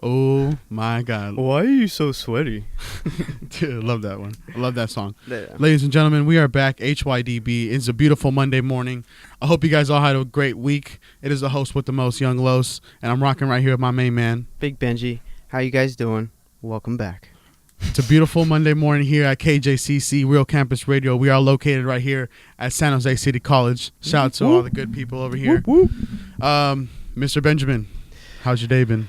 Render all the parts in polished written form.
Oh my God. Why are you so sweaty? Dude, I love that one. I love that song. Yeah. Ladies and gentlemen, we are back. HYDB. It's a beautiful Monday morning. I hope you guys all had a great week. It is the host with the most, Young Los, and I'm rocking right here with my main man. Big Benji. How you guys doing? Welcome back. It's a beautiful Monday morning here at KJCC Real Campus Radio. We are located right here at San Jose City College. Shout out to all the good people over here. Mr. Benjamin, how's your day been?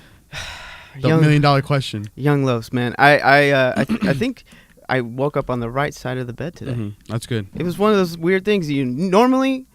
The $1 million question. Young Los, man. I think I woke up on the right side of the bed today. Mm-hmm. That's good. It was one of those weird things. You normally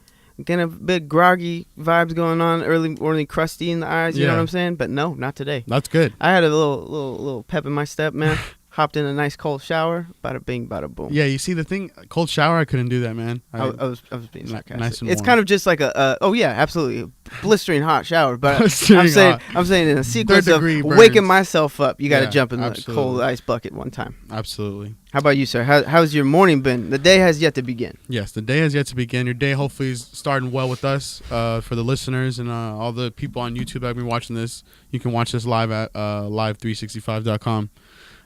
get a bit groggy vibes going on, early crusty in the eyes. You know what I'm saying? But no, not today. That's good. I had a little pep in my step, man. Hopped in a nice cold shower. Bada bing, bada boom. Yeah, you see the thing, cold shower, I couldn't do that, man. I was being sarcastic. Nice and it's warm. kind of just like oh yeah, absolutely, a blistering hot shower. But Blistering I'm saying in a sequence of burns. waking myself up, you got to jump in the absolutely. cold ice bucket one time. Absolutely. How about you, sir? How's your morning been? The day has yet to begin. Yes, the day has yet to begin. Your day hopefully is starting well with us. For the listeners and all the people on YouTube that have been watching this, you can watch this live at live365.com.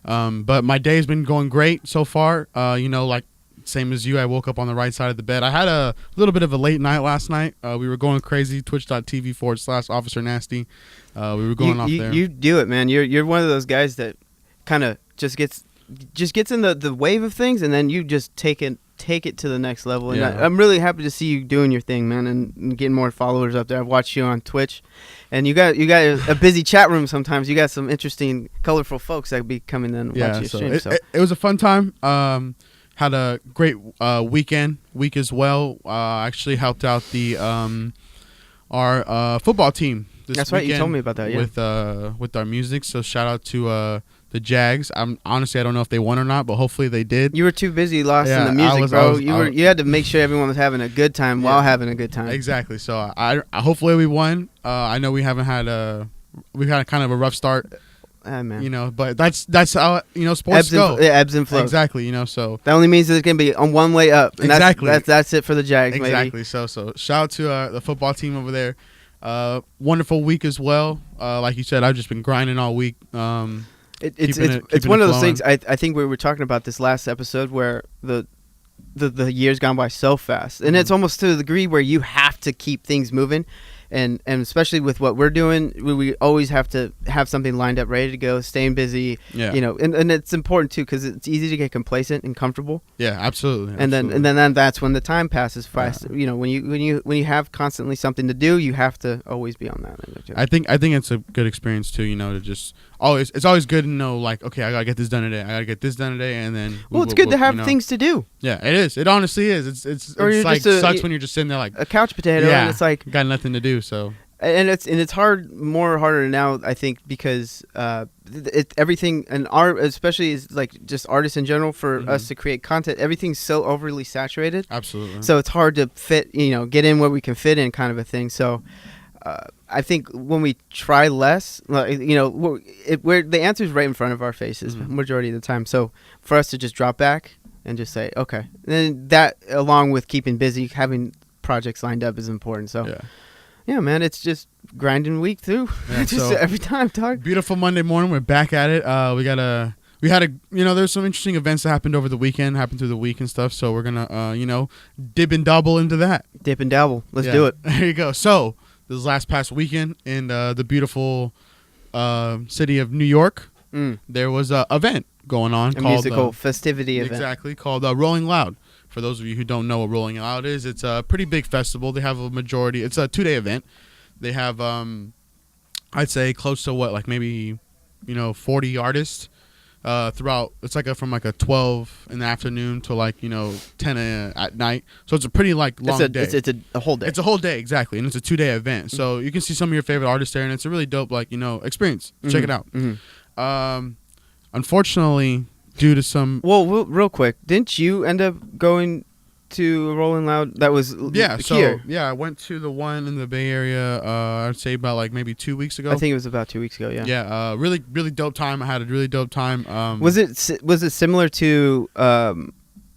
But my day's been going great so far. Like same as you, I woke up on the right side of the bed. I had a little bit of a late night last night. We were going crazy. Twitch.tv/Officer Nasty. We were going off there. You do it, man. You're one of those guys that kind of just gets in the wave of things, and then you just take it to the next level. And I'm really happy to see you doing your thing, man, and getting more followers up there. I've watched you on Twitch, and you got a busy chat room sometimes. You got some interesting, colorful folks that be coming in and watch your stream. It was a fun time. Had a great week as well. Actually helped out the our football team this That's right. You told me about that. Yeah. With our music. So shout out to the Jags. Honestly, I don't know if they won or not, but hopefully they did. You were too busy lost in the music, bro. You had to make sure everyone was having a good time while having a good time. Exactly. So I hopefully we won. I know we had kind of a rough start. Man. But that's how sports go. Ebbs and flows. Exactly. So that only means that it's gonna be on one way up. And exactly. That's it for the Jags. Exactly. Maybe. So shout out to the football team over there. Wonderful week as well. Like you said, I've just been grinding all week. It's one of those things. I think we were talking about this last episode where the year's gone by so fast, and it's almost to the degree where you have to keep things moving. And especially with what we're doing, we always have to have something lined up, ready to go, staying busy. Yeah. And it's important too because it's easy to get complacent and comfortable. Yeah, absolutely. And then that's when the time passes fast. Yeah. When you have constantly something to do, you have to always be on that. I think it's a good experience too. To just it's always good to know, like, okay, I gotta get this done today. I gotta get this done today, and then it's good to have things to do. Yeah, it is. It honestly is. It's like sucks when you're just sitting there like a couch potato, and it's like got nothing to do. So and it's harder now, I think, because everything and art especially is like just artists in general for us to create content. Everything's so overly saturated. Absolutely. So it's hard to fit, get in where we can fit in, kind of a thing. So I think when we try less, where the answer is right in front of our faces majority of the time. So for us to just drop back and just say, okay, and then that along with keeping busy, having projects lined up is important. So yeah, man, it's just grinding week through. Yeah, just every time, dog. Beautiful Monday morning. We're back at it. There's some interesting events that happened over the weekend, happened through the week and stuff. So we're gonna, dip and dabble into that. Dip and dabble. Let's do it. There you go. So this last past weekend in the beautiful city of New York, there was an event going on. A musical festivity event. Exactly, called Rolling Loud. For those of you who don't know what Rolling Loud is, it's a pretty big festival. They have it's a 2-day event. They have, I'd say close to maybe 40 artists throughout. It's from 12 in the afternoon to 10 at night. So it's a pretty long day. It's a whole day. It's a whole day, exactly, and it's a 2-day event. So you can see some of your favorite artists there, and it's a really dope experience. Check it out. Unfortunately, due to some... Well, real quick, didn't you end up going to Rolling Loud? That was here. I went to the one in the Bay Area, I'd say about maybe 2 weeks ago. I think it was about 2 weeks ago, yeah. Yeah, really, really dope time. I had a really dope time. Was it similar to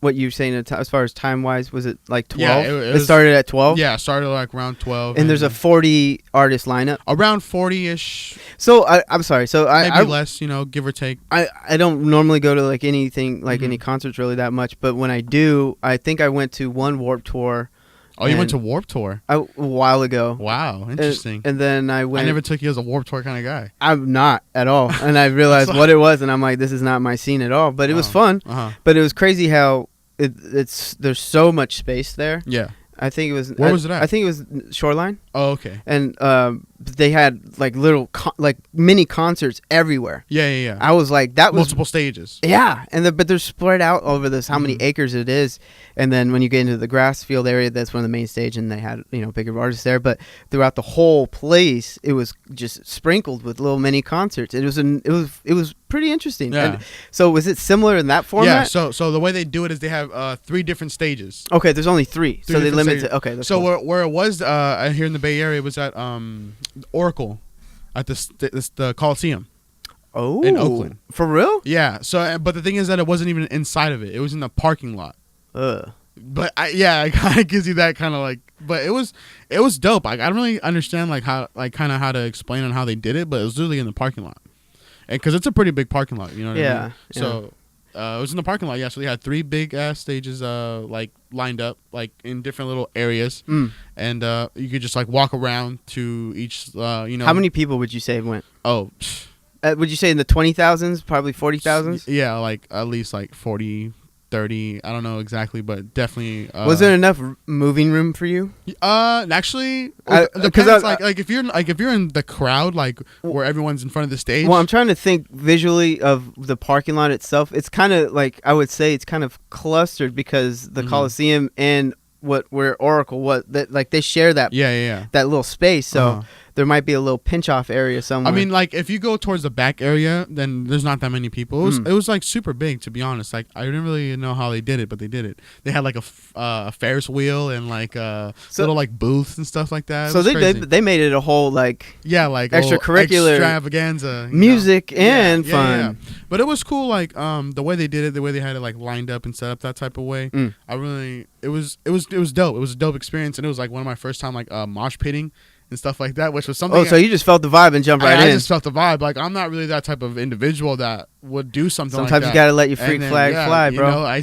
what you were saying as far as time wise? Was it like 12? Yeah, it started at 12. Yeah, it started like around 12. And there's a 40 artist lineup. Around 40ish. So I'm sorry. So maybe less, give or take. I don't normally go to like anything like Mm-hmm. any concerts really that much, but when I do, I think I went to one Warped Tour. Oh, you went to Warped Tour? A while ago. Wow, interesting. And then I went. I never took you as a Warped Tour kind of guy. I'm not at all. And I realized what it was, and I'm like, this is not my scene at all. But it was fun. Uh-huh. But it was crazy how there's so much space there. Yeah. I think it was. Where was it at? I think it was Shoreline. Oh, okay. And they had like little like mini concerts everywhere. Yeah. I was like, that was multiple stages. Yeah, but they're spread out over this how many acres it is, and then when you get into the grass field area, that's one of the main stage, and they had bigger artists there. But throughout the whole place, it was just sprinkled with little mini concerts. It was pretty interesting. Yeah. And so was it similar in that format? Yeah. So the way they do it is they have 3 different stages. Okay, there's only 3, so they limit stages. it. Okay, that's so cool. where it was here in the Bay Area, it was at Oracle, at the Coliseum. Oh, in Oakland. For real? Yeah. So, but the thing is that it wasn't even inside of it. It was in the parking lot. But it kind of gives you that kind of like. But it was dope. Like, I don't really understand how to explain on how they did it, but it was literally in the parking lot, and because it's a pretty big parking lot, you know what I mean? So. It was in the parking lot, yeah. So they had 3 big ass stages, like lined up, like in different little areas, and you could just like walk around to each, How many people would you say went? Oh, would you say in the 20,000s, probably 40,000s? Yeah, like at least like 40, 30. I don't know exactly, but definitely. Was there enough moving room for you? Actually, depends. Like if you're in the crowd, like where everyone's in front of the stage. Well, I'm trying to think visually of the parking lot itself. It's kind of like, I would say it's kind of clustered because the Coliseum and where Oracle was, that like they share that that little space. So there might be a little pinch off area somewhere. I mean, like if you go towards the back area, then there's not that many people. It was like super big, to be honest. Like I didn't really know how they did it, but they did it. They had like a Ferris wheel and like little like booths and stuff like that. So they made it a whole like extracurricular extravaganza, music and fun. Yeah. But it was cool, like the way they did it, the way they had it like lined up and set up that type of way. It was dope. It was a dope experience, and it was like one of my first time like mosh pitting and stuff like that, which was something. Oh, so you just felt the vibe and jumped right in. I just felt the vibe. Like I'm not really that type of individual that would do something. Sometimes like that. You gotta let your freak flag fly, bro.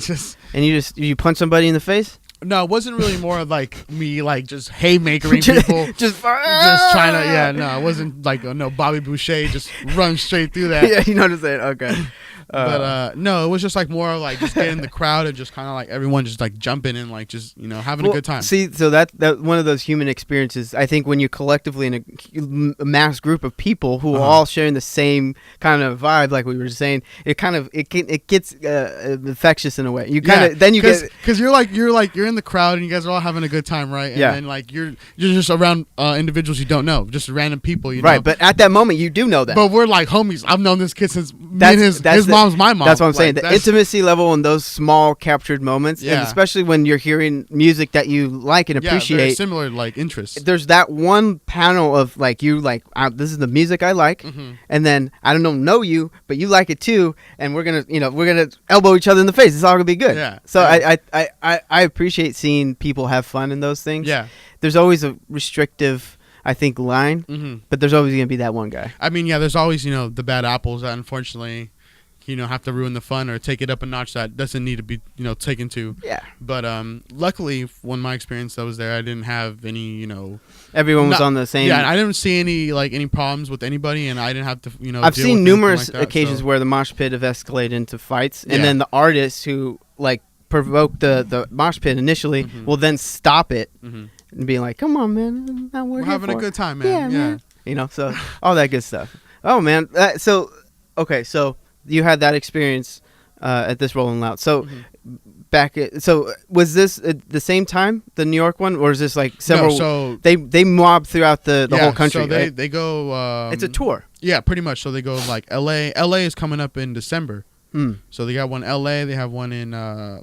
You punch somebody in the face. No, it wasn't really more like me like just haymakering people. just trying to. Yeah, no, it wasn't like no Bobby Boucher just run straight through that. Yeah, you know what I'm saying. Okay. But no, it was just like more like just getting in the crowd and just kind of like everyone just like jumping and like just having a good time. See, so that one of those human experiences. I think when you're collectively in a mass group of people who are all sharing the same kind of vibe, like we were saying, it gets infectious in a way. You kind of then you get because you're in the crowd and you guys are all having a good time, right? And then like you're just around individuals you don't know, just random people, you know. Right, but at that moment you do know that. But we're like homies. I've known this kid since his mom's my mom. That's what I'm saying. The intimacy level in those small captured moments, and especially when you're hearing music that you like and appreciate. Very similar like interests. There's that one panel of like this is the music I like, and then I don't know you, but you like it too, and we're gonna elbow each other in the face. It's all gonna be good. Yeah. So I appreciate seeing people have fun in those things. Yeah. There's always a restrictive, I think, line, but there's always gonna be that one guy. I mean, there's always the bad apples that unfortunately have to ruin the fun or take it up a notch that doesn't need to be taken to. Yeah. But luckily, when my experience that was there, I didn't have any everyone was on the same. Yeah, I didn't see any problems with anybody, and I didn't have to I've seen numerous occasions where the mosh pit have escalated into fights, and then the artists who like provoke the mosh pit initially will then stop it and be like, "Come on, man, we're having a good time, man." Yeah. So all that good stuff. Oh man, so you had that experience at this Rolling Loud. So so was this the same time, the New York one, or is this like several? No, so they mob throughout the whole country. So they go. It's a tour. Yeah, pretty much. So they go like L.A. L.A. is coming up in December. So they got one L.A. They have one in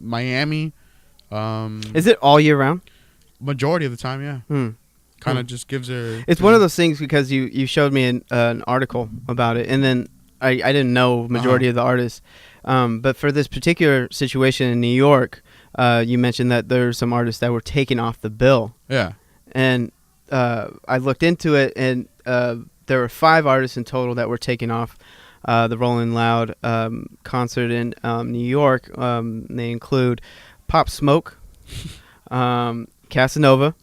Miami. Is it all year round? Majority of the time, yeah. Kind of just gives her. It's one of those things because you showed me an article about it, and then I didn't know majority of the artists. But for this particular situation in New York, you mentioned that there are some artists that were taken off the bill. Yeah. And I looked into it, and there were 5 artists in total that were taken off the Rolling Loud concert in New York. They include Pop Smoke, Casanova,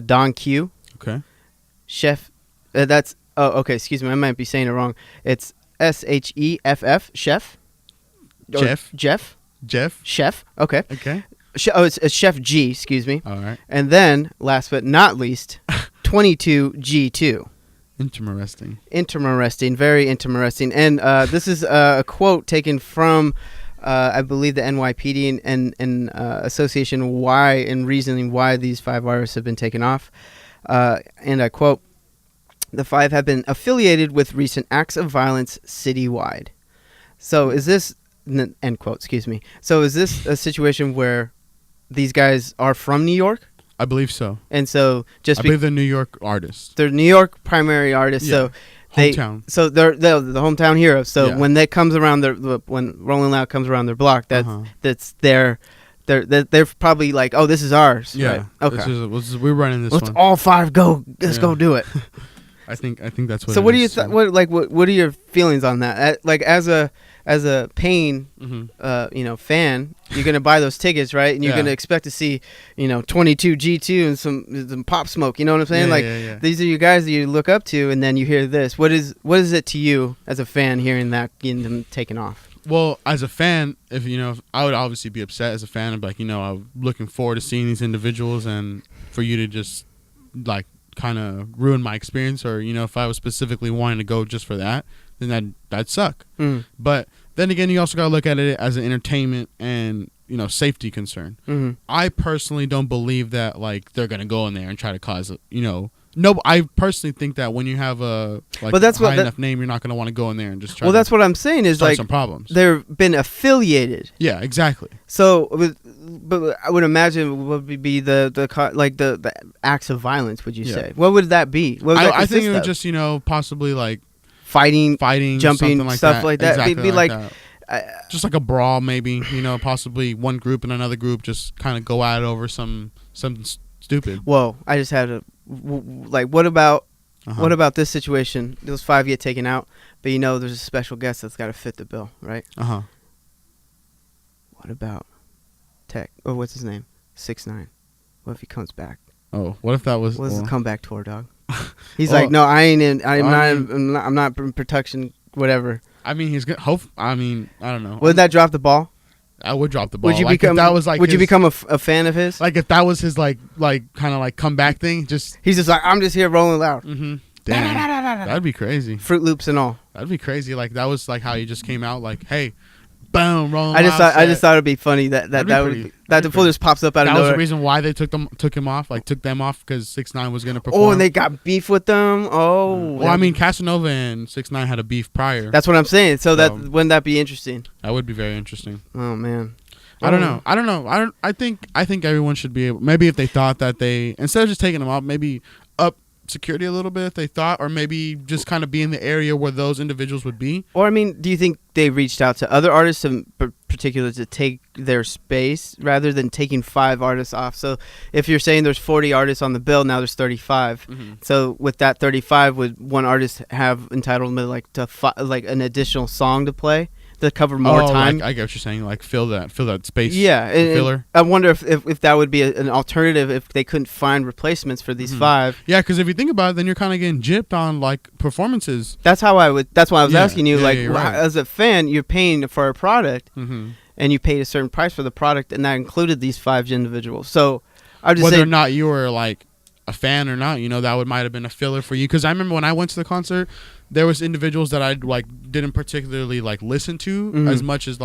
Don Q, Okay. Chef. Okay, excuse me, I might be saying it wrong. It's SHEFF, Chef. Jeff. Chef. Okay. Okay. It's Chef G. Excuse me. All right. And then, last but not least, 22G2. Interesting. Very interesting. And this is a quote taken from, I believe, the NYPD and association why and reasoning why these 5 artists have been taken off. And I quote, "The 5 have been affiliated with recent acts of violence citywide." So is this, end quote, excuse me. So is this a situation where these guys are from New York? I believe so. And so I believe they're New York artists. They're New York primary artists. Yeah. So Hometown. So they're the hometown heroes. So Yeah. when that comes around when Rolling Loud comes around their block, that's they're probably like, oh, this is ours. Yeah. Right? Okay. We're running this Let's one. all 5 go. Let's go do it. I think that's what. So it what do you is. what are your feelings on that? Like as a Pain, fan, you're gonna buy those tickets, right? And you're gonna expect to see, 22G2 and some Pop Smoke. You know what I'm saying? These are you guys that you look up to, and then you hear this. What is it to you as a fan hearing that getting them taken off? Well, as a fan, if I would obviously be upset as a fan. I'm like, I'm looking forward to seeing these individuals, and for you to just like kind of ruin my experience, or if I was specifically wanting to go just for that, then that'd suck. But then again, you also gotta look at it as an entertainment and safety concern. I personally don't believe that like they're gonna go in there and try to cause No, I personally think that when you have a high enough name, you're not going to want to go in there and just try. Well, that's what I'm saying is like some problems. They've been affiliated. Yeah, exactly. So, but I would imagine what would be the acts of violence. Would you say what would that be? What would that I think it would of? Just possibly like fighting, jumping, like stuff that. like that. Exactly It'd be like just like a brawl, maybe. Possibly one group and another group just kind of go at it over something stupid. Whoa! I just had a. What about this situation? Those 5 get taken out, but there's a special guest that's got to fit the bill, right? What about Tech? Or what's his name? 6ix9ine. What if he comes back? Oh, what if that was? What's the comeback tour, dog? He's like, no, I ain't in. I'm not in production. Whatever. I mean, he's good. I don't know. Would that drop the ball? I would drop the ball. Would you become? That was like. Would you become a fan of his? Like if that was his kind of comeback thing, he's just like, I'm just here rolling loud. Mm-hmm. Damn, that'd be crazy. Fruit Loops and all. That'd be crazy. Like that was like how he just came out. Like, hey, boom, rolling. I just thought it'd be funny that the fool just pops up out of nowhere. That was the reason why they took them off because 6ix9ine was gonna perform. Oh, and they got beef with them. Oh, well, I mean, Casanova and 6ix9ine had a beef prior. That's what I'm saying. So that wouldn't that be interesting? That would be very interesting. Oh man. I don't know. I think everyone should be able. Maybe if they thought that they instead of just taking them out, maybe up security a little bit if they thought, or maybe just kind of be in the area where those individuals would be. Or I mean, do you think they reached out to other artists in particular to take their space rather than taking 5 artists off? So if you're saying there's 40 artists on the bill, now there's 35. Mm-hmm. So with that 35, would one artist have entitlement to an additional song to play? To cover more time. I get what you're saying. Like fill that space. Yeah, filler. I wonder if that would be an alternative if they couldn't find replacements for these 5. Yeah, because if you think about it, then you're kind of getting gypped on performances. That's why I was asking you. Right. As a fan, you're paying for a product, and you paid a certain price for the product, and that included these 5 individuals. So I just whether or not you were a fan or not, that might have been a filler for you. Because I remember when I went to the concert, there was individuals that I didn't particularly listen to as much as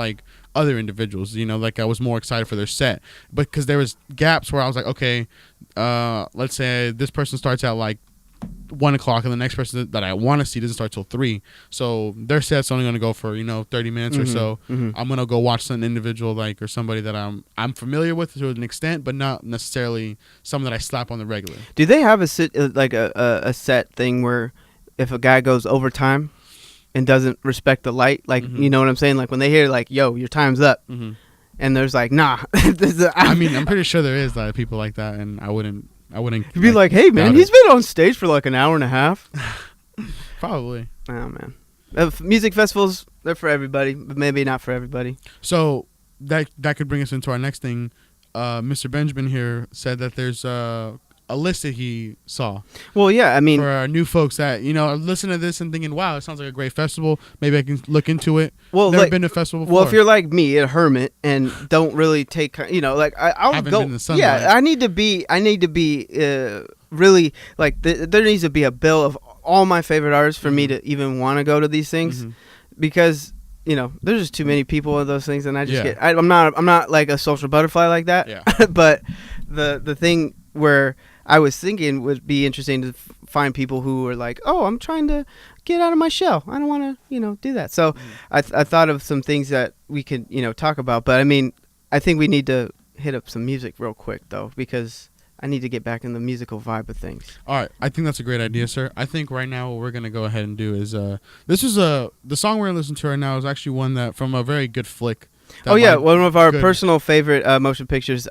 other individuals. I was more excited for their set, but because there was gaps where I was like, okay, let's say this person starts at 1:00 and the next person that I want to see doesn't start till 3, so their set's only going to go for 30 minutes or so. I'm going to go watch some individual or somebody that I'm familiar with to an extent, but not necessarily someone that I slap on the regular. Do they have a set thing where if a guy goes overtime and doesn't respect the light, you know what I'm saying, when they hear yo, your time's up, and there's like, nah. I mean, I'm pretty sure there is people like that, and I wouldn't. You'd be like, hey man, he's been on stage for like an hour and a half. Probably. Oh man, music festivals, they're for everybody, but maybe not for everybody. So that could bring us into our next thing. Mr. Benjamin here said that there's a list that he saw. Well, yeah, I mean, for our new folks that listen to this and thinking, wow, it sounds like a great festival. Maybe I can look into it. Well, never been to a festival before. Well, if you're like me, a hermit, and don't really take, I'll haven't go. Been in the sunlight. Yeah, I need to be really like. There needs to be a bill of all my favorite artists for me to even want to go to these things, because there's just too many people of those things, and I just I'm not like a social butterfly like that. Yeah. But the thing where I was thinking would be interesting to find people who are like, oh, I'm trying to get out of my shell. I don't want to, do that. So I thought of some things that we could, talk about. But I mean, I think we need to hit up some music real quick though, because I need to get back in the musical vibe of things. All right, I think that's a great idea, sir. I think right now what we're gonna go ahead and do is the song we're gonna listen to right now is actually one that from a very good flick. Oh yeah, one of our personal favorite motion pictures.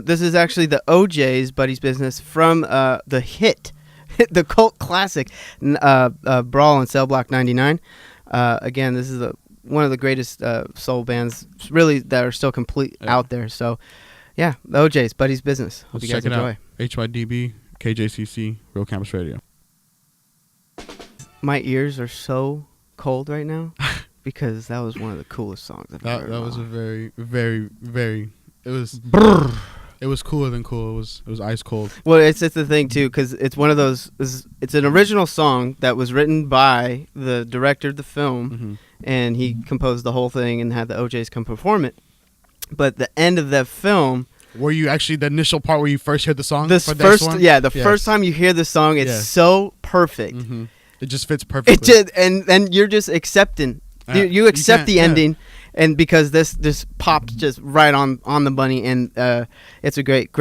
This is actually the OJ's Buddy's Business from the hit, the cult classic, Brawl in Cell Block 99. Again, this is one of the greatest soul bands, really, that are still complete out there. So, yeah, the OJ's Buddy's Business. Hope you guys enjoy. HYDB, KJCC, Real Campus Radio. My ears are so cold right now because that was one of the coolest songs I've ever heard. That was a very, very, very. It was. It was cooler than cool. It was ice cold. Well, it's the thing too, because it's one of those. It's an original song that was written by the director of the film, and he composed the whole thing and had the OJs come perform it. But the end of that film. Were you actually the initial part where you first heard the song? First time you hear the song, it's so perfect. It just fits perfectly. And you're just accepting. You accept the ending. And because this popped just right on the bunny, and it's a great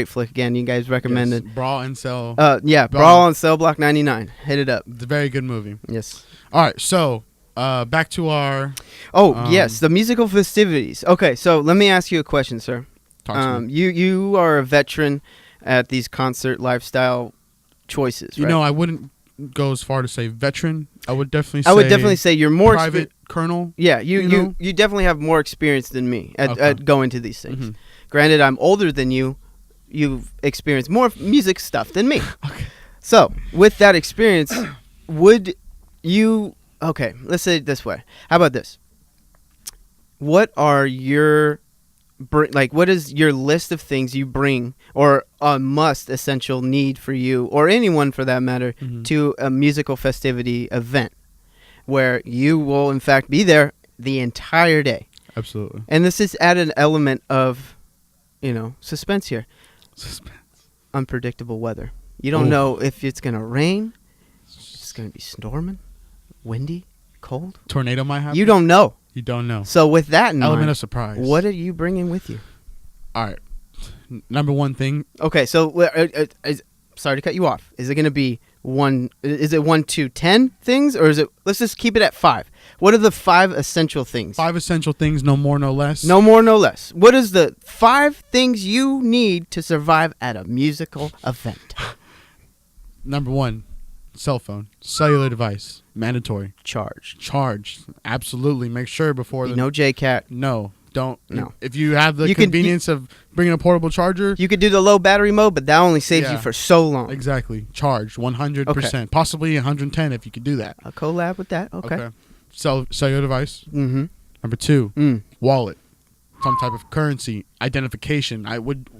flick. Again, you guys recommend it. Brawl and Cell. Brawl and Cell Block 99. Hit it up. It's a very good movie. Yes. All right, so back to our. Yes, the musical festivities. Okay, so let me ask you a question, sir. Talk to me. You are a veteran at these concert lifestyle choices. Right? I wouldn't go as far to say veteran. I would definitely say you're more private colonel. Yeah, you definitely have more experience than me at going to these things. Granted, I'm older than you. You've experienced more music stuff than me. Okay. So, with that experience, would you... Okay, let's say it this way. How about this? What are your... what is your list of things you bring, or a must essential need for you, or anyone for that matter, to a musical festivity event where you will in fact be there the entire day? Absolutely. And this is add an element of, suspense here. Unpredictable weather. You don't know if it's going to rain, it's going to be storming, windy, cold. Tornado might happen. You don't know. You don't know. So with that in mind, element of surprise. What are you bringing with you? All right. Number one thing. Okay, so sorry to cut you off. Is it going to be one? Is it 1 to 10 things, or is it? Let's just keep it at 5. What are the 5 essential things? 5 essential things, no more, no less. No more, no less. What is the 5 things you need to survive at a musical event? Number 1, cell phone, cellular device, mandatory. Charge. Absolutely. Make sure before no JCat. No. Don't. No. If you have the convenience of bringing a portable charger. You could do the low battery mode, but that only saves you for so long. Exactly. Charge 100%. Okay. Possibly 110 if you could do that. A collab with that. Okay. Cellular device. Mm-hmm. Number 2, wallet. Some type of currency. Identification.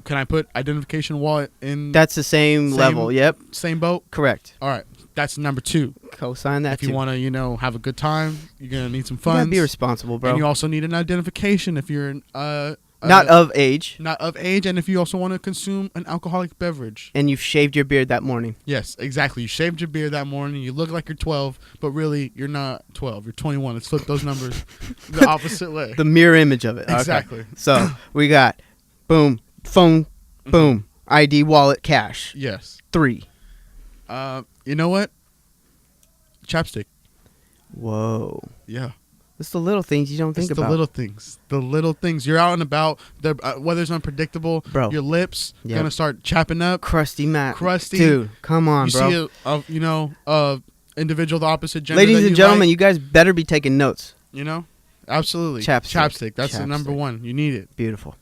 Can I put identification wallet in? That's the same level. Yep. Same boat? Correct. All right. That's number 2. Co-sign that. If you want to, have a good time, you're gonna need some funds. You gotta be responsible, bro. And you also need an identification if you're not of age. Not of age, and if you also want to consume an alcoholic beverage. And you've shaved your beard that morning. Yes, exactly. You shaved your beard that morning. You look like you're 12, but really you're not 12. You're 21. Let's flip those numbers the opposite way. The mirror image of it. Exactly. Okay. So we got boom, phone, boom, ID, wallet, cash. Yes. 3. You know what? Chapstick. Whoa. Yeah. It's the little things you don't think about. The little things. The little things. You're out and about. The weather's unpredictable. Bro. Your lips gonna start chapping up. Crusty Matt. Crusty. Dude, come on, you bro. See a individual of the opposite gender. Ladies that and gentlemen, like, you guys better be taking notes. You know? Absolutely. Chapstick. That's the number one. You need it. Beautiful.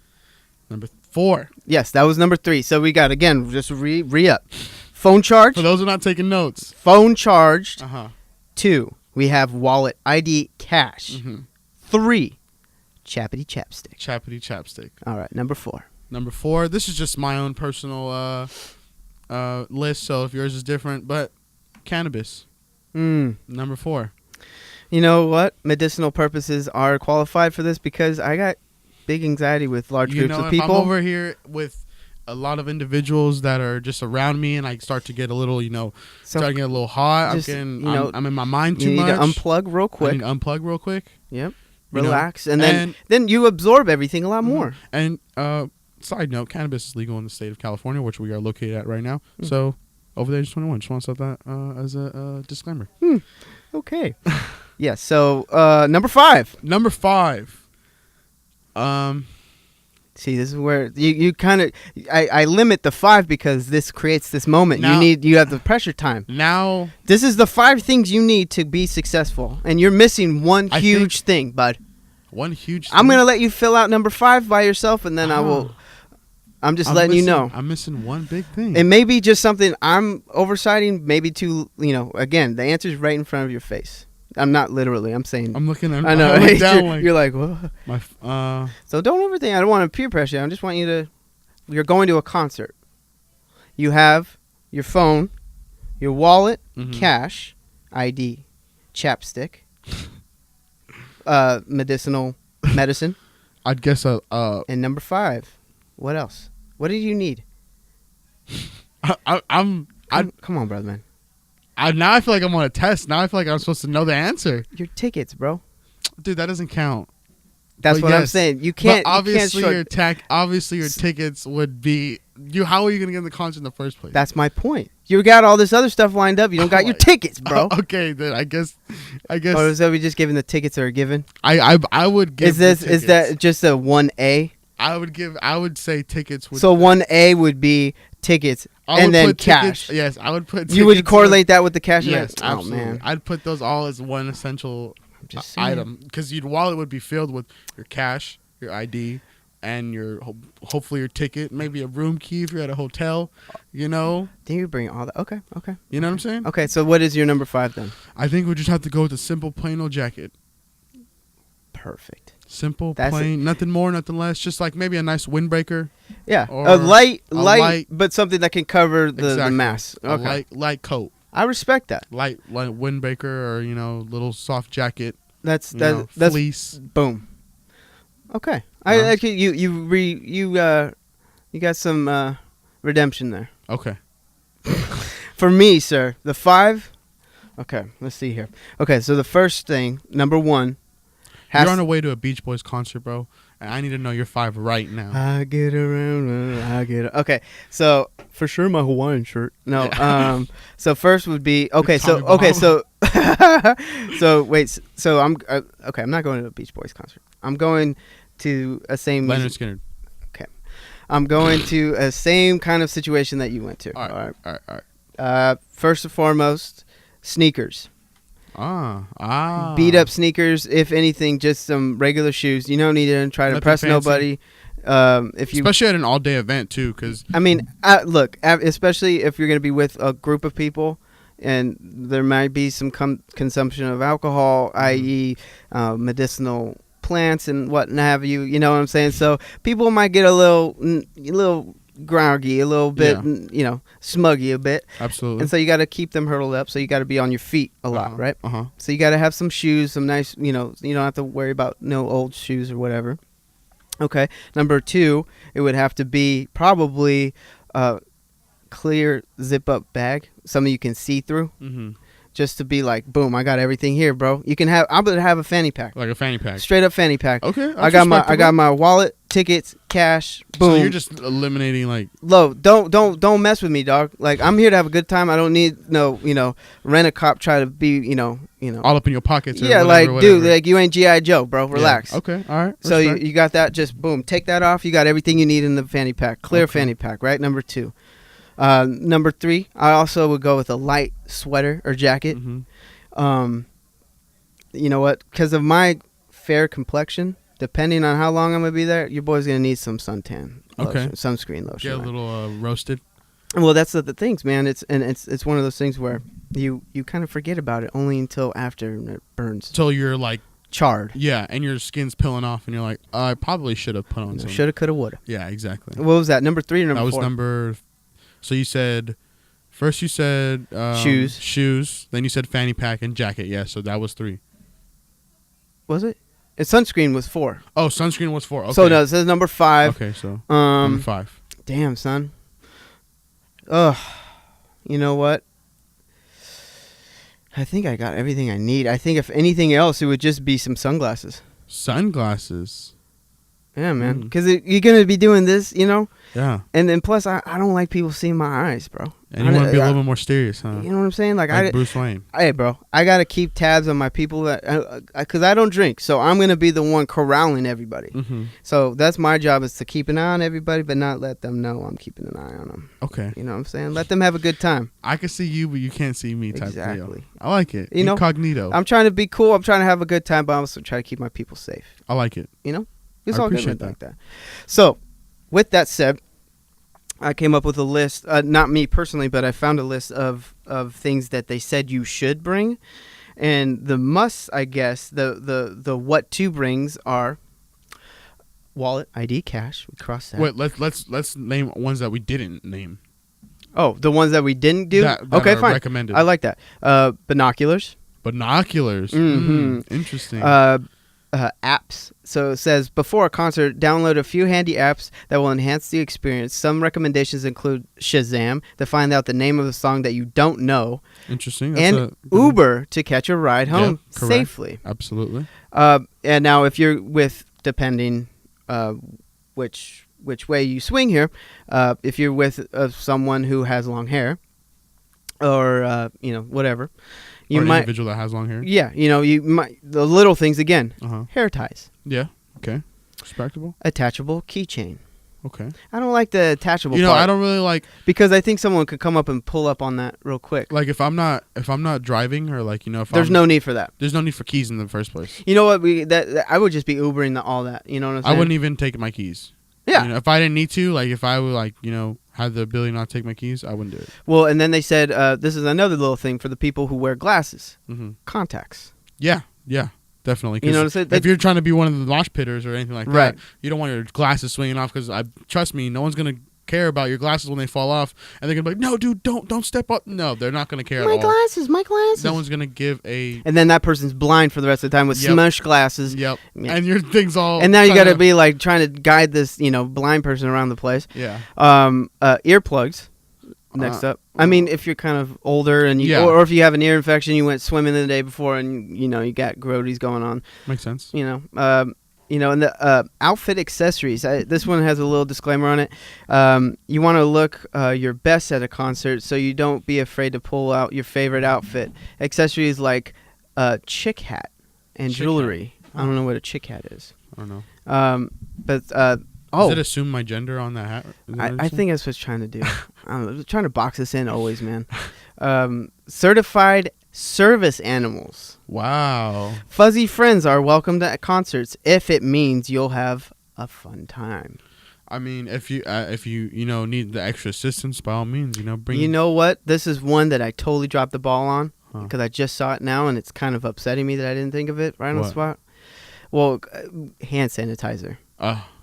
Number 4. Yes, that was number 3. So we got, again, just re-up. Phone charge. For those who are not taking notes. Phone charged. 2. We have wallet ID cash. 3. Chappity chapstick. Chappity chapstick. All right, number 4. Number 4. This is just my own personal list, so if yours is different, but cannabis. Number 4. You know what? Medicinal purposes are qualified for this because I got big anxiety with large groups of people. If I'm over here with a lot of individuals that are just around me and I start to get a little, start to get a little hot, I'm in my mind too much. You need to unplug real quick. I need to unplug real quick. Yep. Relax. And then you absorb everything a lot more. And side note, cannabis is legal in the state of California, which we are located at right now. So over there, 21. Just want to set that as a disclaimer. Okay. Yeah, so number 5. Number 5. See, this is where you kind of I limit the 5 because this creates this moment. Now, you have the pressure time. Now this is the 5 things you need to be successful, and you're missing one huge thing, bud. One huge thing? I'm gonna let you fill out number 5 by yourself, and then I'm just letting you know. I'm missing one big thing. It may be just something I'm oversighting, maybe too, again, the answer's right in front of your face. I'm not literally. I'm saying. I'm looking at. I know. You're like, what? So don't overthink. I don't want to peer pressure. I just want you to. You're going to a concert. You have your phone, your wallet, cash, ID, chapstick, medicine. I'd guess and number 5. What else? What do you need? Come on, brother, man. Now I feel like I'm on a test. Now I feel like I'm supposed to know the answer. Your tickets, bro. Dude, that doesn't count. That's what I'm saying. You can't. But obviously, obviously your tickets would be. How are you gonna get in the concert in the first place? That's my point. You got all this other stuff lined up. You don't got your tickets, bro. Okay, then I guess. Or is that we just giving the tickets are given? I would give. Is that just a 1A? I would say tickets. So 1A would be tickets. And then cash. Yes, I would put tickets. You would correlate that with the cash? Yes, absolutely. Oh, man. I'd put those all as one essential item. Because your wallet would be filled with your cash, your ID, and hopefully your ticket, maybe a room key if you're at a hotel, Then you bring all that. Okay. You know what I'm saying? Okay, so what is your number 5 then? I think we just have to go with a simple plain old jacket. Perfect. Simple, plain, nothing more, nothing less. Just like maybe a nice windbreaker. Yeah, a light, but something that can cover the mass. Okay. A light coat. I respect that. Light windbreaker or little soft jacket. That's fleece. Boom. Okay. You got some redemption there. Okay. For me, sir, the 5. Okay, let's see here. Okay, so the first thing, number 1. You're on the way to a Beach Boys concert, bro. And I need to know your 5 right now. I get around. Okay, so for sure my Hawaiian shirt. No, so first would be So wait. So I'm okay. I'm not going to a Beach Boys concert. I'm going to a same. Leonard Skinner. Okay, I'm going to a same kind of situation that you went to. All right. First and foremost, sneakers. Ah. Beat up sneakers, if anything, just some regular shoes. You don't need to try to impress nobody. Especially at an all-day event too, because look, especially if you're going to be with a group of people, and there might be some consumption of alcohol, i.e., medicinal plants and what have you. You know what I'm saying? So people might get a little groggy, a little bit, smuggy a bit. Absolutely. And so you got to keep them hurdled up. So you got to be on your feet a lot, right? So you got to have some shoes, some nice, you don't have to worry about no old shoes or whatever. Okay. Number 2, it would have to be probably a clear zip-up bag, something you can see through. Just to be like, boom, I got everything here, bro. I'm gonna have a fanny pack. Like a fanny pack. Straight up fanny pack. Okay. I got my wallet, tickets, cash, boom. So you're just eliminating like low. Don't mess with me, dog. Like I'm here to have a good time. I don't need rent a cop, try to be all up in your pockets. Or yeah, whatever, like dude, like you ain't G.I. Joe, bro. Relax. Yeah. Okay, all right. So you got that. Just boom, take that off. You got everything you need in the fanny pack. Clear fanny pack, right? Number 2. Number 3, I also would go with a light sweater or jacket. Mm-hmm. You know what? Because of my fair complexion, depending on how long I'm gonna be there, your boy's gonna need some suntan lotion, sunscreen lotion. Get a little roasted. Well, that's the things, man. It's one of those things where you kind of forget about it only until after it burns. Until you're like charred. Yeah, and your skin's peeling off, and you're like, I probably should have put on some. Shoulda, coulda, woulda. Yeah, exactly. What was that? Number 3 or number 4? That was number. So you said. First you said shoes. Then you said fanny pack and jacket. Yeah, so that was 3. Was it? And sunscreen was 4. Oh, sunscreen was 4. Okay. So no, it says number 5. Okay, so number 5. Damn, son. Ugh. You know what? I think I got everything I need. I think if anything else, it would just be some sunglasses. Sunglasses. Yeah, man. Because you're gonna be doing this, Yeah. And then plus, I don't like people seeing my eyes, bro. And you want to be a little bit more serious, huh? You know what I'm saying? Like Bruce Wayne. Hey, bro, I gotta keep tabs on my people because I don't drink, so I'm gonna be the one corralling everybody. Mm-hmm. So that's my job, is to keep an eye on everybody, but not let them know I'm keeping an eye on them. Okay. You know what I'm saying? Let them have a good time. I can see you, but you can't see me. Type Exactly. Deal. I like it. You know, incognito. I'm trying to be cool. I'm trying to have a good time, but I'm also trying to keep my people safe. I like it. It's I all good appreciate like that. So, with that said, I came up with a list, not me personally, but I found a list of things that they said you should bring. And the musts, I guess, the what to brings are wallet, ID, cash. We crossed that. Wait, let's name ones that we didn't name. Oh, the ones that we didn't do? That okay, are fine. Recommended. I like that. Binoculars. Binoculars. Mm-hmm. Interesting. Apps. So it says, before a concert, download a few handy apps that will enhance the experience. Some recommendations include Shazam to find out the name of a song that you don't know. Interesting. And Uber to catch a ride home safely. Absolutely. And now if you're with, depending which way you swing here, if you're with someone who has long hair or, whatever, you might, individual that has long hair. Yeah, you might, the little things again. Hair ties. Yeah. Okay. Respectable. Attachable keychain. Okay. I don't like the attachable. part. I don't really like, because I think someone could come up and pull up on that real quick. Like if I'm not driving, or like if there's no need for that. There's no need for keys in the first place. You know what? I would just be Ubering all that. You know what I'm saying? I wouldn't even take my keys. Yeah. If I didn't need to, like if I would had the ability not to take my keys, I wouldn't do it. Well, and then they said this is another little thing for the people who wear glasses. Mm-hmm. Contacts. Yeah, definitely. You know what I'm saying? If you're trying to be one of the mosh pitters or anything like right. that, you don't want your glasses swinging off, because trust me, no one's gonna care about your glasses when they fall off, and they're gonna be like, no, dude, don't step up. No, they're not gonna care at all. My glasses. No one's gonna give a. And then that person's blind for the rest of the time with smush glasses. Yep. Yeah. And your thing's all. And now you gotta be like trying to guide this, blind person around the place. Yeah. Earplugs. Next up. I mean, if you're kind of older and or if you have an ear infection, you went swimming the day before, and you got grodies going on. Makes sense. And the outfit accessories. This one has a little disclaimer on it. You want to look your best at a concert, so you don't be afraid to pull out your favorite outfit. Accessories like a chick hat and jewelry. I don't know what a chick hat is. I don't know. Does it assume my gender on that hat? I think that's what it's trying to do. I don't know. It's trying to box us in always, man. Certified service animals. Wow. Fuzzy friends are welcomed at concerts if it means you'll have a fun time. I mean, if you need the extra assistance, by all means, bring. You know what? This is one that I totally dropped the ball on because I just saw it now, and it's kind of upsetting me that I didn't think of it right on the spot. Well, hand sanitizer.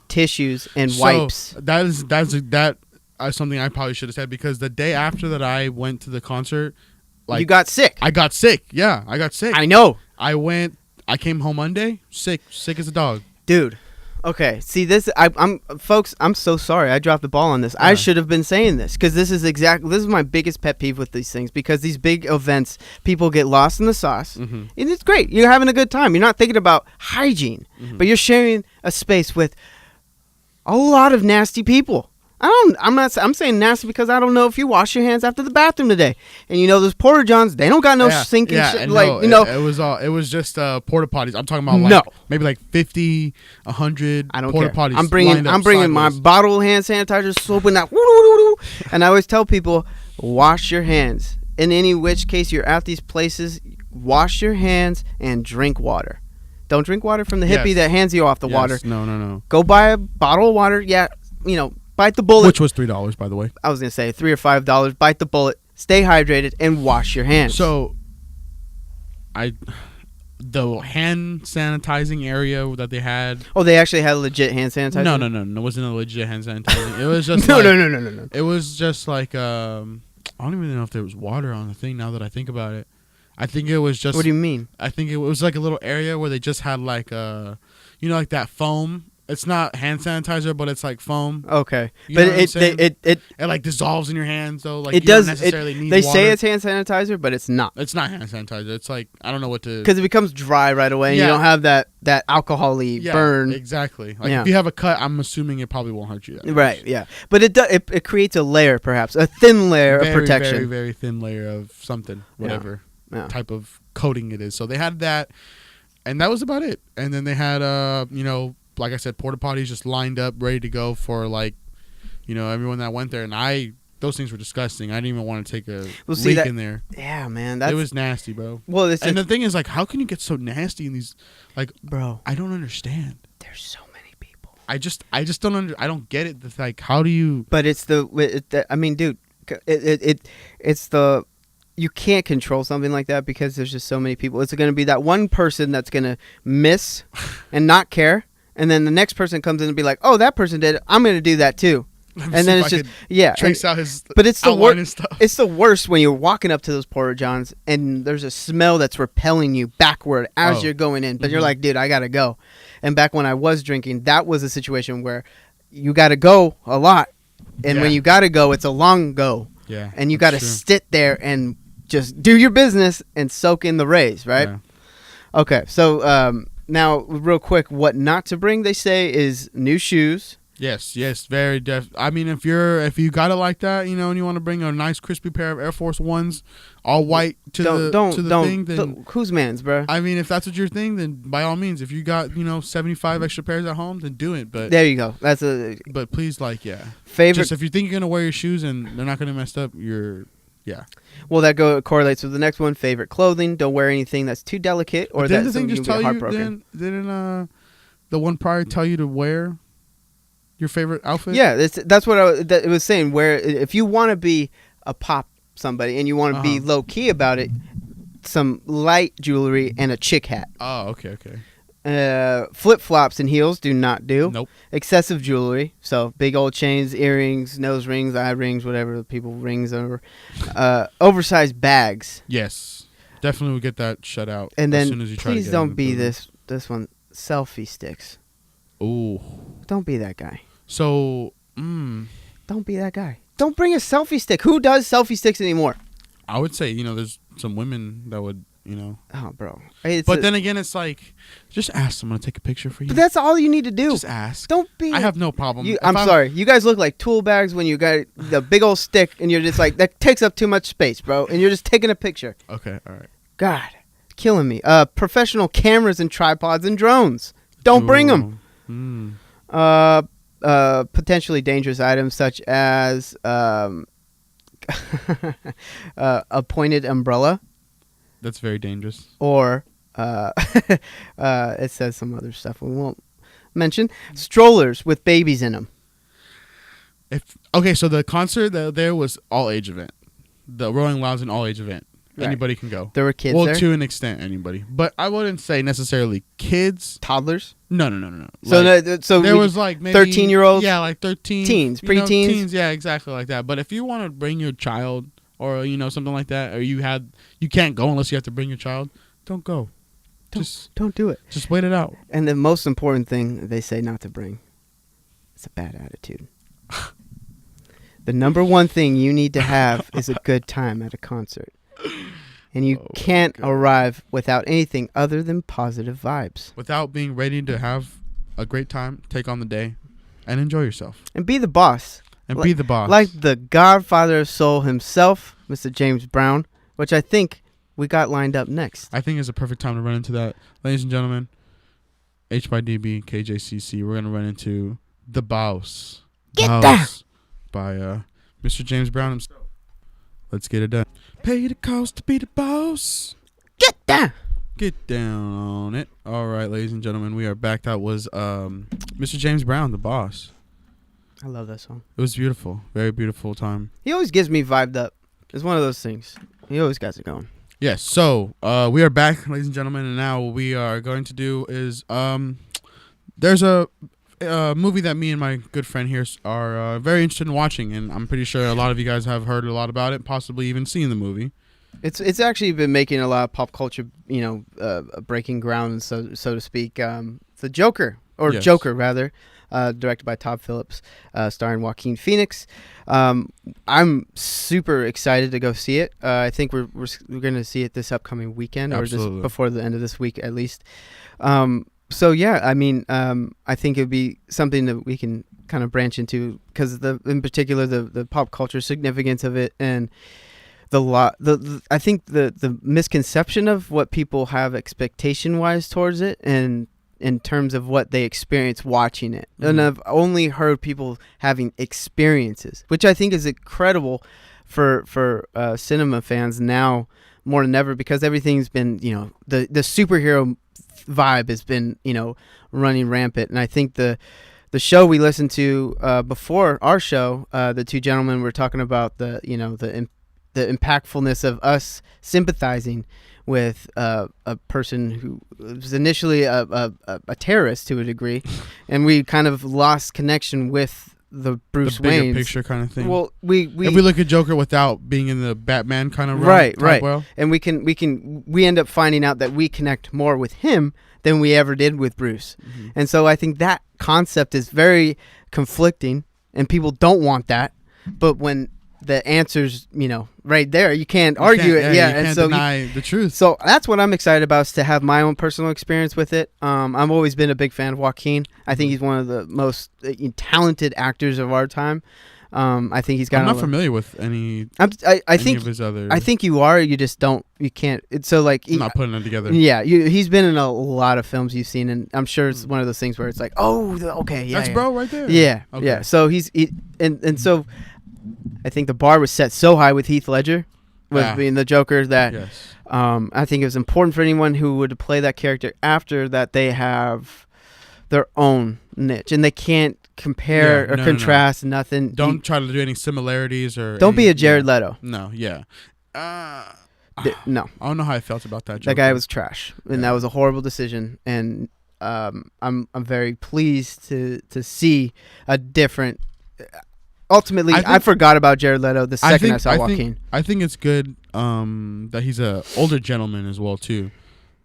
Tissues and wipes. That's something I probably should have said, because the day after that I went to the concert, you got sick. I got sick. Yeah, I got sick. I know. I came home Monday sick as a dog. Dude. Okay. See this. Folks. I'm so sorry. I dropped the ball on this. Yeah. I should have been saying this, because this is my biggest pet peeve with these things, because these big events, people get lost in the sauce, and it's great. You're having a good time. You're not thinking about hygiene, but you're sharing a space with a lot of nasty people. I'm saying nasty because I don't know if you wash your hands after the bathroom today. And those porta johns, they don't got no sinking shit. Like, it was just porta potties. I'm talking about maybe like 50, 100 porta potties. I'm bringing my bottle hand sanitizer, soap, and that. And I always tell people, wash your hands. In any which case you're at these places, wash your hands and drink water. Don't drink water from the hippie that hands you off the water. No. Go buy a bottle of water. Yeah, bite the bullet. Which was $3, by the way. I was going to say $3 or $5. Bite the bullet. Stay hydrated and wash your hands. So, the hand sanitizing area that they had. Oh, they actually had legit hand sanitizer? No. It wasn't a legit hand sanitizing. It was just no. It was just like I don't even know if there was water on the thing now that I think about it. I think it was just. What do you mean? I think it was like a little area where they just had like like that foam. It's not hand sanitizer, but it's like foam. Okay, but it like dissolves in your hands though. Like it you does. Don't necessarily need they water. say it's hand sanitizer, but it's not. It's not hand sanitizer. It's like I don't know what to. Because it becomes dry right away, and you don't have that alcohol-y burn. Exactly. Like if you have a cut, I'm assuming it probably won't hurt you. That right. much. Yeah. But it creates a layer, perhaps a thin layer of protection. Very, very thin layer of something, whatever type of coating it is. So they had that, and that was about it. And then they had like I said, porta potties just lined up, ready to go for everyone that went there. And those things were disgusting. I didn't even want to take a leak in there. Yeah, man, it was nasty, bro. Well, the thing is, like, how can you get so nasty in these? Like, bro, I don't understand. There's so many people. I just don't I don't get it. It's like, how do you? But it's I mean, dude, it's the. You can't control something like that because there's just so many people. It's going to be that one person that's going to miss and not care. And then the next person comes in and be like, "Oh, that person did it. I'm going to do that too." And then it's just trace out his. But it's the worst. It's the worst when you're walking up to those porta johns and there's a smell that's repelling you backward as you're going in. But you're like, "Dude, I gotta go." And back when I was drinking, that was a situation where you gotta go a lot, and when you gotta go, it's a long go. Yeah. And you gotta sit there and just do your business and soak in the rays, right? Yeah. Okay, so. Now, real quick, what not to bring, they say, is new shoes. Yes, very I mean, if you got it like that, and you want to bring a nice crispy pair of Air Force Ones, all white to the thing, then whose man's, bro? I mean, if that's what your thing, then by all means, if you got 75 extra pairs at home, then do it. But there you go. But please, favorite. Just if you think you're gonna wear your shoes and they're not gonna mess up, Well, that correlates with the next one. Favorite clothing. Don't wear anything that's too delicate or that's something you get heartbroken. Didn't the one prior tell you to wear your favorite outfit? Yeah, that's what it was saying. Where if you want to be a pop somebody and you want to be low key about it, some light jewelry and a chick hat. Oh, okay. Flip flops and heels do not do. Nope. Excessive jewelry, so big old chains, earrings, nose rings, eye rings, whatever people rings over. Oversized bags. Yes, definitely will get that shut out. And then as soon as you try please to don't be this one. Selfie sticks. Ooh. Don't be that guy. So. Don't be that guy. Don't bring a selfie stick. Who does selfie sticks anymore? I would say there's some women that would. Oh, bro. But then again, it's like, just ask someone to take a picture for you. But that's all you need to do. Just ask. Don't be. I have no problem. I'm sorry. You guys look like tool bags when you got the big old stick and you're just like, that takes up too much space, bro. And you're just taking a picture. Okay, all right. God, killing me. Professional cameras and tripods and drones. Don't bring them. Potentially dangerous items such as a pointed umbrella. That's very dangerous. Or it says some other stuff we won't mention. Strollers with babies in them. So the concert there was all age event. The Rolling Loud's an all age event. Right. Anybody can go. There were kids there? Well, to an extent, anybody. But I wouldn't say necessarily kids. Toddlers? No. So there was like maybe 13-year-olds? Yeah, like 13. Teens, preteens? Teens, yeah, exactly like that. But if you want to bring your child or, something like that, or you can't go unless you have to bring your child, don't go. Don't do it. Just wait it out. And the most important thing they say not to bring is a bad attitude. The number one thing you need to have is a good time at a concert. And you can't arrive without anything other than positive vibes. Without being ready to have a great time, take on the day. and enjoy yourself. And be the boss. And be the boss. Like the godfather of soul himself, Mr. James Brown, which I think we got lined up next. I think it's a perfect time to run into that. Ladies and gentlemen, HYDB, KJCC, we're going to run into The Boss. Get that! By Mr. James Brown himself. Let's get it done. Pay the cost to be the boss. Get that! Get down on it. All right, ladies and gentlemen, we are back. That was Mr. James Brown, The Boss. I love that song. It was beautiful. Very beautiful time. He always gets me vibed up. It's one of those things. He always got it going. Yes, so we are back, ladies and gentlemen, and now what we are going to do is there's a movie that me and my good friend here are very interested in watching, and I'm pretty sure a lot of you guys have heard a lot about it, possibly even seen the movie. It's actually been making a lot of pop culture, breaking ground, so to speak. The Joker, or Yes. Joker rather, directed by Todd Phillips, starring Joaquin Phoenix. I'm super excited to go see it. I think we're going to see it this upcoming weekend, Absolutely. or just before the end of this week at least. So yeah, I mean, I think it'd be something that we can kind of branch into because in particular the pop culture significance of it, and I think the misconception of what people have expectation wise towards it, and in terms of what they experience watching it. Mm-hmm. And I've only heard people having experiences, which I think is incredible for cinema fans now more than ever, because everything's been, the superhero vibe has been, running rampant. And I think the show we listened to before our show, the two gentlemen were talking about the impactfulness of us sympathizing with a person who was initially a terrorist to a degree, and we kind of lost connection with the Bruce Wayne picture kind of thing. Well, we if we look at Joker without being in the Batman kind of right, well, and we end up finding out that we connect more with him than we ever did with Bruce, and so I think that concept is very conflicting, and people don't want that, but when the answer's, right there, you can't argue it. You and can't so deny the truth. So that's what I'm excited about, is to have my own personal experience with it. I've always been a big fan of Joaquin. I think he's one of the most talented actors of our time. I think he's got. I'm not familiar with any. I think of his other. I think you are. You just don't. You can't. It's so like. I'm not putting it together. Yeah, he's been in a lot of films you've seen, and I'm sure it's one of those things where it's like, okay, yeah, that's bro right there. Yeah, okay. yeah. So and so. I think the bar was set so high with Heath Ledger, with being the Joker, that Yes. I think it was important for anyone who would play that character after that they have their own niche, and they can't compare or contrast nothing. Don't try to do any similarities or. Don't be a Jared Leto. No, yeah. No. I don't know how I felt about that Joker. That guy was trash, and that was a horrible decision. And I'm very pleased to see a different. Ultimately, I forgot about Jared Leto the second I saw Joaquin. I think it's good that he's a older gentleman as well too.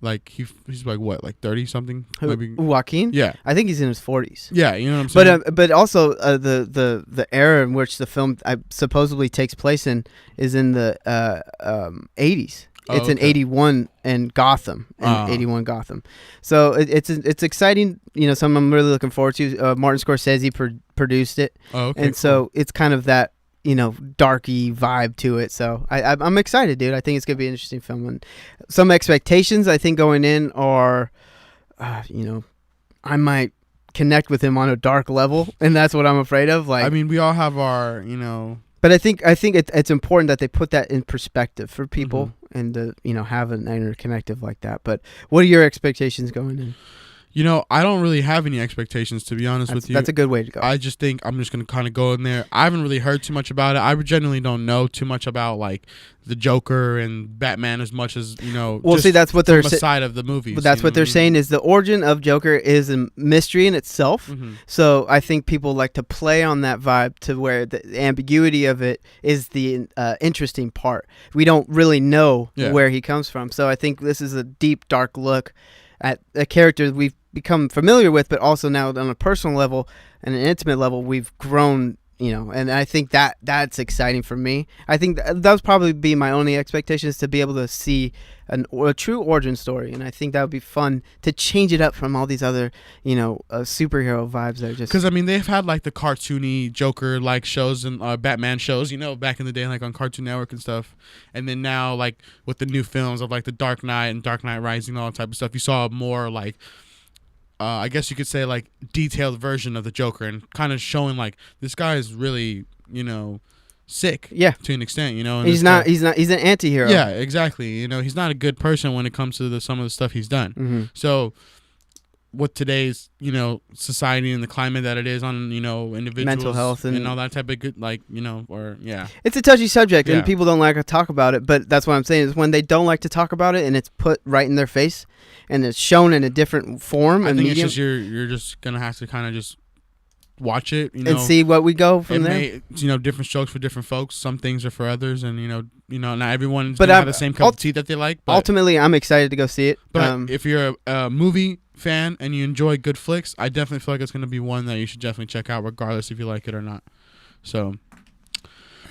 Like he's like what, like 30 something? Maybe. Joaquin? Yeah. I think he's in his 40s. Yeah, you know what I'm saying. But also the era in which the film supposedly takes place in is in the 80s. It's in 81 in Gotham, 81 Gotham. So it's exciting. Something I'm really looking forward to. Martin Scorsese produced it, and so it's kind of that darky vibe to it. So I'm excited, dude. I think it's gonna be an interesting film. And some expectations I think going in are, I might connect with him on a dark level, and that's what I'm afraid of. Like, I mean, we all have our, But I think it's important that they put that in perspective for people, and to have an interconnective like that. But what are your expectations going in? I don't really have any expectations, to be honest with you. That's a good way to go. I just think I'm just going to kind of go in there. I haven't really heard too much about it. I generally don't know too much about, like, the Joker and Batman as much as, Well, see, that's what they're side of the movies. But that's what they're saying is the origin of Joker is a mystery in itself. So I think people like to play on that vibe to where the ambiguity of it is the interesting part. We don't really know where he comes from. So I think this is a deep, dark look at a character we've become familiar with, but also now on a personal level and an intimate level, we've grown, and I think that's exciting for me. I think that would probably be my only expectation, is to be able to see a true origin story, and I think that would be fun to change it up from all these other, superhero vibes that are just. Because I mean, they've had like the cartoony Joker like shows and Batman shows, back in the day, like on Cartoon Network and stuff, and then now like with the new films of like the Dark Knight and Dark Knight Rising, all that type of stuff, you saw a more like. I guess you could say like detailed version of the Joker, and kind of showing like this guy is really, sick. Yeah. To an extent, and he's an anti-hero. Yeah, exactly. He's not a good person when it comes to some of the stuff he's done. Mm-hmm. So with today's, society and the climate that it is on, individuals, mental health and all that type of good, like, it's a touchy subject, Yeah. and people don't like to talk about it, but that's what I'm saying, is when they don't like to talk about it and it's put right in their face and it's shown in a different form I and think medium, it's just you're just gonna have to kind of just watch it, and see what we go from there. Different strokes for different folks. Some things are for others, and not everyone's But gonna have the same cup of tea that they like. But, ultimately, I'm excited to go see it. But if you're a movie fan and you enjoy good flicks, I definitely feel like it's gonna be one that you should definitely check out, regardless if you like it or not. So.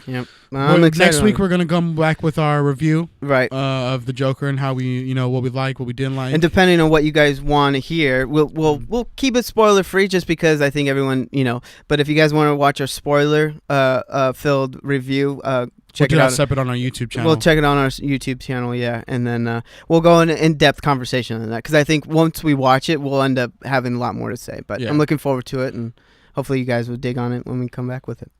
Yep. I'm excited. Next week we're gonna come back with our review, right, of the Joker and how we, what we like, what we didn't like, and depending on what you guys want to hear, we'll keep it spoiler free, just because I think everyone, But if you guys want to watch our spoiler filled review, check it out. Separate on our YouTube channel. We'll check it on our YouTube channel, yeah, and then we'll go in in-depth conversation on that, because I think once we watch it, we'll end up having a lot more to say. But I'm looking forward to it, and hopefully you guys will dig on it when we come back with it.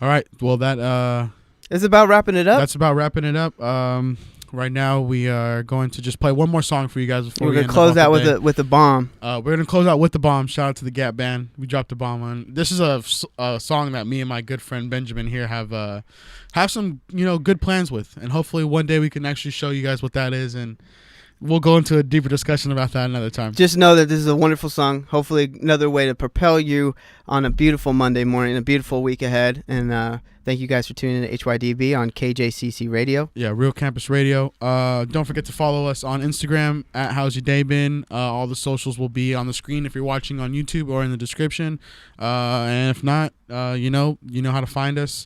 All right. Well, that is about wrapping it up. That's about wrapping it up. Right now, we are going to just play one more song for you guys before we're gonna close out with a bomb. We're gonna close out with the bomb. Shout out to the Gap Band. We dropped a bomb on. This is a song that me and my good friend Benjamin here have some good plans with, and hopefully one day we can actually show you guys what that is, and we'll go into a deeper discussion about that another time. Just know that this is a wonderful song. Hopefully another way to propel you on a beautiful Monday morning, a beautiful week ahead. And thank you guys for tuning in to HYDB on KJCC Radio. Yeah, Real Campus Radio. Don't forget to follow us on Instagram at How's Your Day Been. All the socials will be on the screen if you're watching on YouTube, or in the description. And if not, you know how to find us.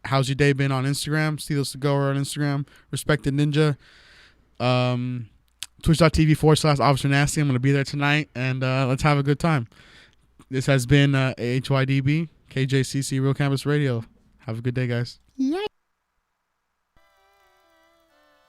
How's Your Day Been on Instagram. Steelers to Go on Instagram. Respected Ninja. Twitch.tv/Officer Nasty. I'm going to be there tonight, and let's have a good time. This has been HYDB, KJCC Real Campus Radio. Have a good day, guys. Yeah.